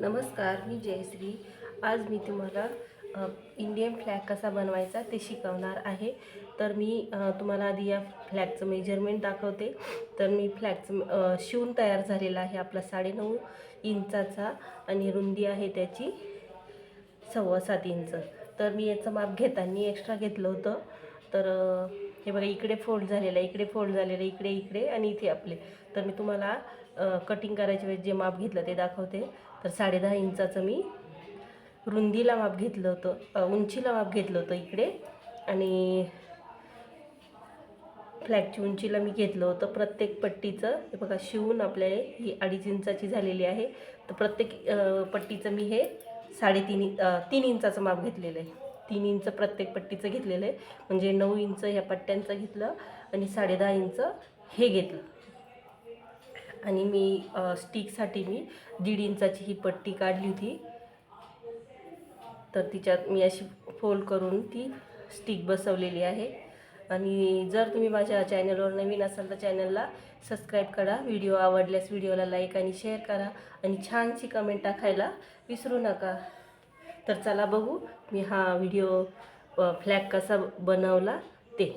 नमस्कार, मी जयश्री। आज मी तुम्हाला इंडियन फ्लॅग कसा बनवायचा ते शिकवणार आहे। तर मी तुम्हाला आधी या फ्लॅगचं मेजरमेंट दाखवते। तर मी फ्लॅगचं शिवून तयार झालेला आहे आपला 9.5 इंचाचा आणि रुंदी आहे त्याची 7.25 इंच। तर मी याचं माप घेताना एक्स्ट्रा घेतलं होतं। तर हे बघा, इकडे फोल्ड झालेलं आहे, इकडे फोल्ड झालेलं आहे, इकडे इकडे आणि इथे आपले। तर मी तुम्हाला कटिंग करायच्या वेळेस जे माप घेतलं ते दाखवते। तर 10.5 इंचाचं मी रुंदीला माप घेतलं होतं, उंचीला माप घेतलं होतं इकडे, आणि फ्लॅगची उंचीला मी घेतलं होतं। प्रत्येक पट्टीचं हे बघा, शिवून आपल्याला ही 2.5 इंचाची झालेली आहे। तर प्रत्येक पट्टीचं मी हे 3 इंचाचं माप घेतलेलं आहे। 3 इंच प्रत्येक पट्टीचं घेतलेलं आहे, म्हणजे 9 इंच ह्या पट्ट्यांचं घेतलं आणि 10.5 इंच हे घेतलं। आणि मी स्टिकसाठी मी 1.5 इंचाची ही पट्टी काढली होती। तर तिच्यात मी अशी फोल्ड करून ती स्टिक बसवलेली आहे। आणि जर तुम्ही माझ्या चॅनलवर नवीन असाल तर चॅनलला सबस्क्राईब करा, व्हिडिओ आवडल्यास व्हिडिओला लाईक आणि शेअर करा, आणि छानशी कमेंट टाकायला विसरू नका। तर चला बघू मी हा व्हिडिओ फ्लॅग कसा बनवला ते।